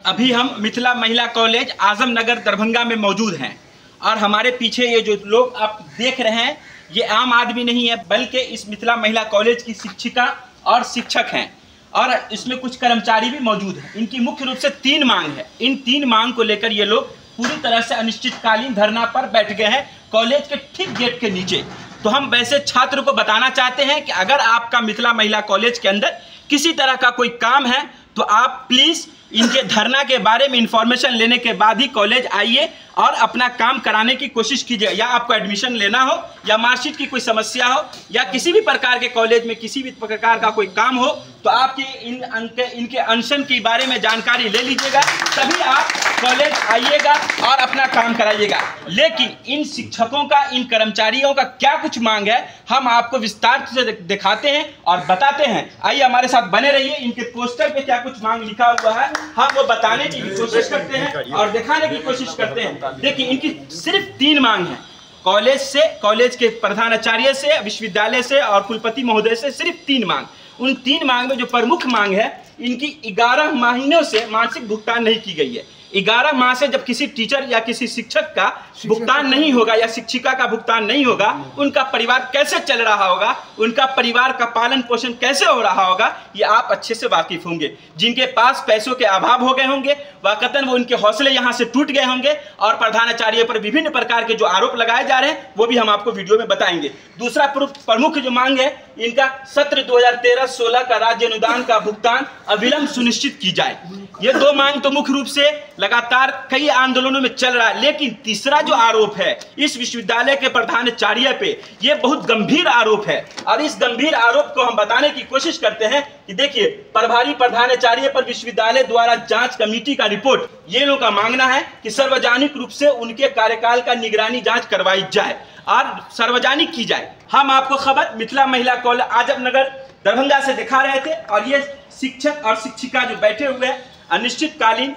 अभी हम मिथिला महिला कॉलेज आजमनगर दरभंगा में मौजूद हैं और हमारे पीछे ये जो लोग आप देख रहे हैं ये आम आदमी नहीं है, बल्कि इस मिथिला महिला कॉलेज की शिक्षिका और शिक्षक हैं और इसमें कुछ कर्मचारी भी मौजूद हैं। इनकी मुख्य रूप से 3 मांग है। इन 3 मांग को लेकर ये लोग पूरी तरह से अनिश्चितकालीन धरना पर बैठ गए हैं कॉलेज के ठीक गेट के नीचे। तो हम वैसे छात्र को बताना चाहते हैं कि अगर आपका मिथिला महिला कॉलेज के अंदर किसी तरह का कोई काम है तो आप प्लीज़ इनके धरना के बारे में इंफॉर्मेशन लेने के बाद ही कॉलेज आइए और अपना काम कराने की कोशिश कीजिए। या आपको एडमिशन लेना हो या मार्कशीट की कोई समस्या हो या किसी भी प्रकार के कॉलेज में किसी भी प्रकार का कोई काम हो तो आपके इनके अनशन के बारे में जानकारी ले लीजिएगा, तभी आप कॉलेज आइएगा और अपना काम कराइएगा। लेकिन इन शिक्षकों का, इन कर्मचारियों का क्या कुछ मांग है हम आपको विस्तार से दिखाते हैं और बताते हैं। आइए हमारे साथ बने रहिए। इनके पोस्टर पे क्या कुछ मांग लिखा हुआ है हम वो बताने की कोशिश करते हैं और दिखाने की कोशिश करते हैं। देखिए इनकी सिर्फ 3 मांग है कॉलेज से, कॉलेज के प्रधानाचार्य से, विश्वविद्यालय से और कुलपति महोदय से सिर्फ 3 मांग। उन 3 मांग में जो प्रमुख मांग है, इनकी 11 महीनों से मासिक भुगतान नहीं की गई है। 11 माह से जब किसी टीचर या किसी शिक्षक का भुगतान नहीं होगा या शिक्षिका का भुगतान नहीं होगा, उनका परिवार कैसे चल रहा होगा, उनका परिवार का पालन पोषण कैसे हो रहा होगा, ये आप अच्छे से वाकिफ होंगे। जिनके पास पैसों के अभाव हो गए होंगे वाकतन वो उनके हौसले यहाँ से टूट गए होंगे और प्रधानाचार्य पर विभिन्न प्रकार के जो आरोप लगाए जा रहे हैं वो भी हम आपको वीडियो में बताएंगे। दूसरा प्रमुख जो मांग है, इनका सत्र 2013-16 का राज्य अनुदान का भुगतान अविलंब सुनिश्चित की जाए। ये 2 मांग तो मुख्य रूप से लगातार कई आंदोलनों में चल रहा है। लेकिन तीसरा जो आरोप है इस विश्वविद्यालय के प्रधानाचार्य पे, ये बहुत गंभीर आरोप है और इस गंभीर आरोप को हम बताने की कोशिश करते हैं कि देखिए प्रभारी प्रधानाचार्य पर विश्वविद्यालय द्वारा जांच कमेटी का रिपोर्ट, ये लोगों का मांगना है कि सार्वजनिक रूप से उनके कार्यकाल का निगरानी जांच करवाई जाए और सार्वजनिक की जाए। हम आपको खबर मिथिला महिला कॉलेज आजमनगर दरभंगा से दिखा रहे थे और ये शिक्षक और शिक्षिका जो बैठे हुए हैं अनिश्चितकालीन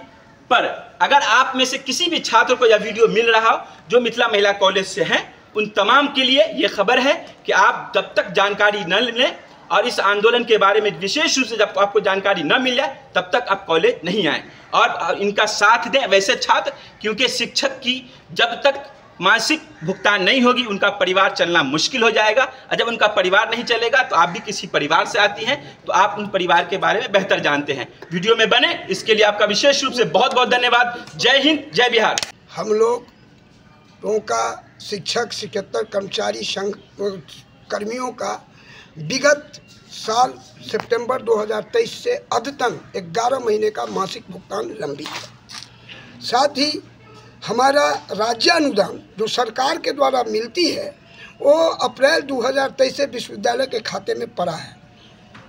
पर, अगर आप में से किसी भी छात्र को यह वीडियो मिल रहा हो जो मिथिला महिला कॉलेज से हैं, उन तमाम के लिए ये खबर है कि आप जब तक जानकारी न लें और इस आंदोलन के बारे में विशेष रूप से जब आपको जानकारी न मिल जाए तब तक आप कॉलेज नहीं आएँ और इनका साथ दें वैसे छात्र, क्योंकि शिक्षक की जब तक मासिक भुगतान नहीं होगी उनका परिवार चलना मुश्किल हो जाएगा और जब उनका परिवार नहीं चलेगा तो आप भी किसी परिवार से आती हैं तो आप उन परिवार के बारे में बेहतर जानते हैं। वीडियो में बने इसके लिए आपका विशेष रूप से बहुत बहुत धन्यवाद। जय हिंद, जय बिहार। हम लोगों का शिक्षक, शिक्षकेतर कर्मचारी संघ कर्मियों का विगत साल सितंबर 2023 से अद्यतन 11 महीने का मासिक भुगतान लंबित है। साथ ही हमारा राज्य अनुदान जो सरकार के द्वारा मिलती है वो अप्रैल 2023 से विश्वविद्यालय के खाते में पड़ा है।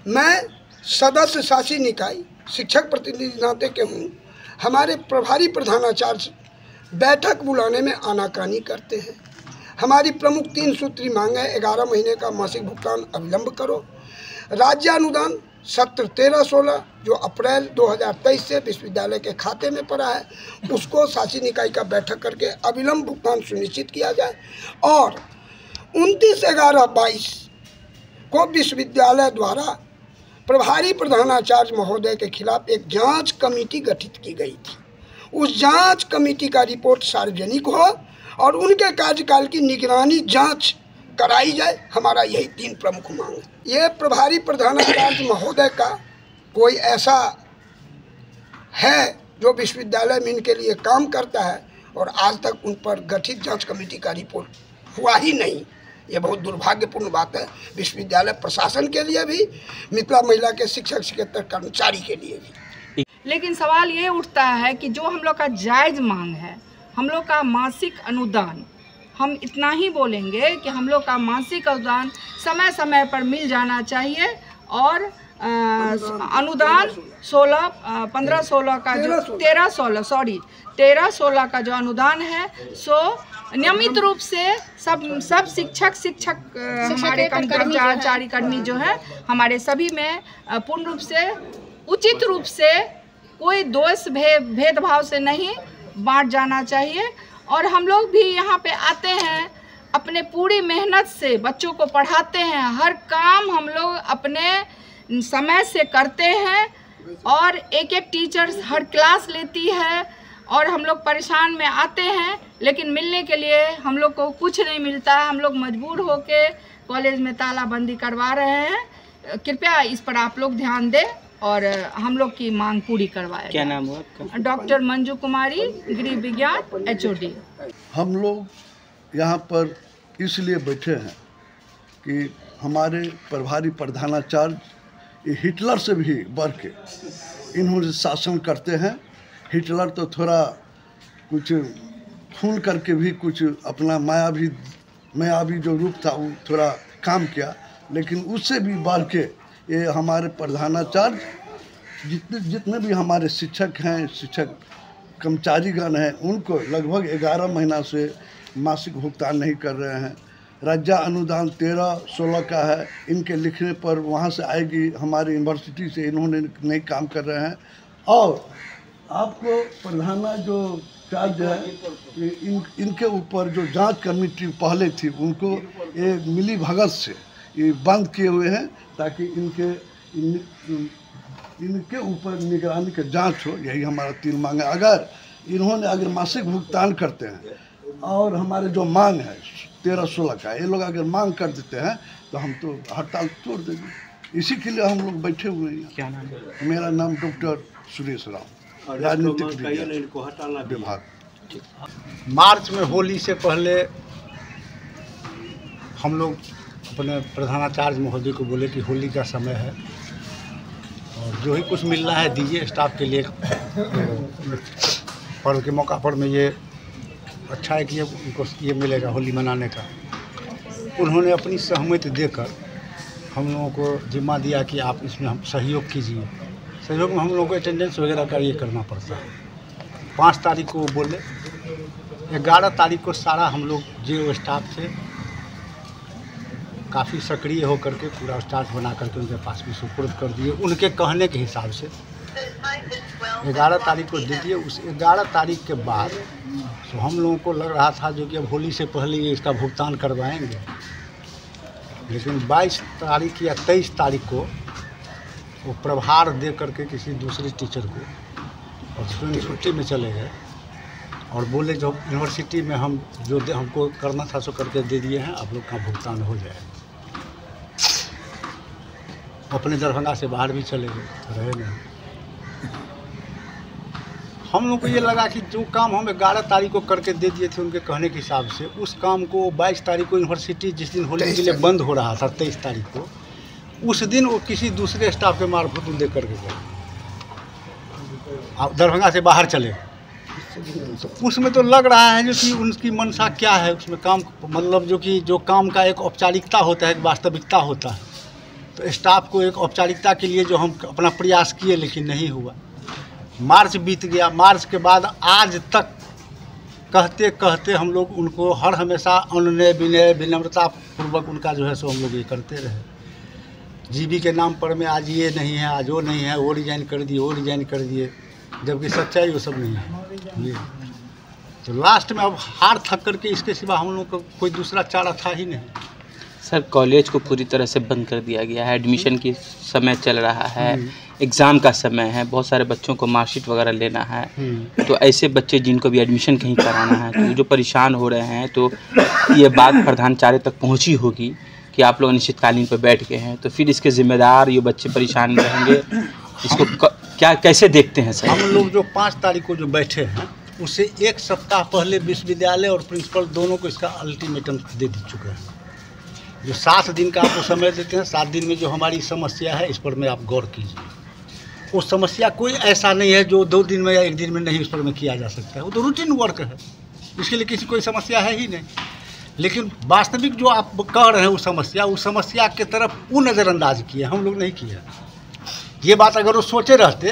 मैं सदस्य शासी निकाय शिक्षक प्रतिनिधि नाते के हूँ। हमारे प्रभारी प्रधानाचार्य बैठक बुलाने में आनाकानी करते हैं। हमारी प्रमुख 3 सूत्री मांग है, 11 महीने का मासिक भुगतान अविलंब करो, राज्य अनुदान सत्र 13-16 जो अप्रैल 2023 से विश्वविद्यालय के खाते में पड़ा है उसको शासी निकाय का बैठक करके अविलंब भुगतान सुनिश्चित किया जाए और 29/11/22 को विश्वविद्यालय द्वारा प्रभारी प्रधानाचार्य महोदय के खिलाफ एक जांच कमेटी गठित की गई थी। उस जांच कमेटी का रिपोर्ट सार्वजनिक हो और उनके कार्यकाल की निगरानी जांच कराई जाए। हमारा यही 3 प्रमुख मांग है। ये प्रभारी प्रधानाचार्य महोदय का कोई ऐसा है जो विश्वविद्यालय में इनके लिए काम करता है और आज तक उन पर गठित जांच कमेटी का रिपोर्ट हुआ ही नहीं। ये बहुत दुर्भाग्यपूर्ण बात है विश्वविद्यालय प्रशासन के लिए भी, मिथिला महिला के शिक्षक शिक्षकेतर कर्मचारी के लिए भी। लेकिन सवाल ये उठता है कि जो हम लोग का जायज़ मांग है, हम लोग का मासिक अनुदान, हम इतना ही बोलेंगे कि हम लोग का मासिक अनुदान समय समय पर मिल जाना चाहिए और अनुदान 15-16 का जो 13-16 का जो अनुदान है सो नियमित रूप से सब शिक्षक हमारे कर्मचारी कर्मी जो है हमारे सभी में पूर्ण रूप से उचित रूप से कोई दोष भेदभाव से नहीं बांट जाना चाहिए। और हम लोग भी यहाँ पे आते हैं अपने पूरी मेहनत से बच्चों को पढ़ाते हैं, हर काम हम लोग अपने समय से करते हैं और एक एक टीचर्स हर क्लास लेती है और हम लोग परेशान में आते हैं, लेकिन मिलने के लिए हम लोग को कुछ नहीं मिलता है। हम लोग मजबूर होके कॉलेज में तालाबंदी करवा रहे हैं। कृपया इस पर आप लोग ध्यान दें और हम लोग की मांग पूरी करवाएं। क्या नाम हुआ आपका? डॉक्टर मंजू कुमारी, गृह विज्ञान, HOD। हम लोग यहाँ पर इसलिए बैठे हैं कि हमारे प्रभारी प्रधानाचार्य हिटलर से भी बढ़ के इन्होंने शासन करते हैं। हिटलर तो थोड़ा कुछ फूल करके भी कुछ अपना मायावी जो रूप था वो थोड़ा काम किया, लेकिन उससे भी बढ़ के ये हमारे प्रधानाचार्य जितने भी हमारे शिक्षक हैं, शिक्षक कर्मचारीगण हैं, उनको लगभग 11 महीना से मासिक भुगतान नहीं कर रहे हैं। राज्य अनुदान 13-16 का है, इनके लिखने पर वहाँ से आएगी, हमारी यूनिवर्सिटी से इन्होंने नहीं काम कर रहे हैं। और आपको प्रधाना जो चार्ज है इनके ऊपर जो जांच कमेटी पहले थी उनको ये मिली भगत से ये बंद किए हुए हैं ताकि इनके ऊपर निगरानी का जांच हो। यही हमारा 3 मांग है। अगर मासिक भुगतान करते हैं और हमारे जो मांग है 13-16 का, ये लोग अगर मांग कर देते हैं तो हम तो हड़ताल तोड़ देंगे। इसी के लिए हम लोग बैठे हुए हैं। क्या नाम है? मेरा नाम डॉक्टर सुरेश राम, राजनीतिक विभाग। मार्च में होली से पहले हम लोग अपने प्रधानाचार्य महोदय को बोले कि होली का समय है और जो ही कुछ मिलना है दीजिए स्टाफ के लिए। पर्व के मौका पर में ये अच्छा है कि उनको ये मिलेगा होली मनाने का। उन्होंने अपनी सहमति देकर हम लोगों को जिम्मा दिया कि आप इसमें हम सहयोग कीजिए। सहयोग में हम लोगों को अटेंडेंस वगैरह का ये करना पड़ता है। 5 तारीख को वो बोले, 11 तारीख को सारा हम लोग जो स्टाफ थे काफ़ी सक्रिय होकर के पूरा स्टाफ बना करके उनके पास भी सुपुर्द कर दिए उनके कहने के हिसाब से। 11 तारीख को दे दिए। उस 11 तारीख के बाद तो हम लोगों को लग रहा था जो कि अब होली से पहले ये इसका भुगतान करवाएंगे, लेकिन 22 तारीख या 23 तारीख को वो प्रभार दे करके किसी दूसरे टीचर को और स्टूडेंट छुट्टी में चले गए और बोले जो यूनिवर्सिटी में हम जो हमको करना था सो करके दे दिए हैं, आप लोग का भुगतान हो जाए। अपने दरभंगा से बाहर भी चले गए, रहे नहीं। हम लोग को ये लगा कि जो काम हम 11 तारीख को करके दे दिए थे उनके कहने के हिसाब से, उस काम को 22 तारीख को यूनिवर्सिटी जिस दिन होली के लिए बंद हो रहा था 23 तारीख को, उस दिन वो किसी दूसरे स्टाफ के मार्फत दे करके गए, दरभंगा से बाहर चले। उसमें तो लग रहा है जो कि उनकी मंशा क्या है उसमें काम, मतलब जो काम का एक औपचारिकता होता है, एक वास्तविकता होता है। तो स्टाफ को एक औपचारिकता के लिए जो हम अपना प्रयास किए लेकिन नहीं हुआ। मार्च बीत गया। मार्च के बाद आज तक कहते कहते हम लोग उनको हर हमेशा अनुनय विनय विनम्रता पूर्वक उनका जो है सो हम लोग ये करते रहे। जीबी के नाम पर में आज ये नहीं है, आज वो नहीं है, वो रिजाइन कर दिए, वो रिजाइन कर दिए, जबकि सच्चाई वो सब नहीं है। तो लास्ट में अब हार थक करके इसके सिवा हम लोग को कोई दूसरा चारा था ही नहीं। सर, कॉलेज को पूरी तरह से बंद कर दिया गया है। एडमिशन की समय चल रहा है, एग्ज़ाम का समय है, बहुत सारे बच्चों को मार्कशीट वगैरह लेना है। तो ऐसे बच्चे जिनको भी एडमिशन कहीं कराना है तो जो परेशान हो रहे हैं, तो ये बात प्रधानाचार्य तक पहुंची होगी कि आप लोग अनिश्चितकालीन पर बैठ गए हैं, तो फिर इसके जिम्मेदार ये बच्चे परेशान रहेंगे। इसको क्या कैसे देखते हैं सर? हम लोग जो 5 तारीख को जो बैठे हैं उससे 1 सप्ताह पहले विश्वविद्यालय और प्रिंसिपल दोनों को इसका अल्टीमेटम दे चुके हैं। जो 7 दिन का आपको समय देते हैं, 7 दिन में जो हमारी समस्या है इस पर में आप गौर कीजिए। वो समस्या कोई ऐसा नहीं है जो 2 दिन में या 1 दिन में नहीं उस पर में किया जा सकता है। वो तो रूटीन वर्क है, इसके लिए किसी कोई समस्या है ही नहीं। लेकिन वास्तविक जो आप कह रहे हैं उस समस्या के तरफ वो नज़रअंदाज किया, हम लोग नहीं किया। ये बात अगर वो सोचे रहते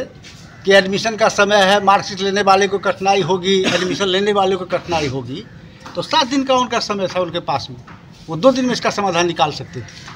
कि एडमिशन का समय है, मार्कशीट लेने वाले को कठिनाई होगी, एडमिशन लेने वाले को कठिनाई होगी, तो 7 दिन का उनका समय था उनके पास में, वो 2 दिन में इसका समाधान निकाल सकते थे।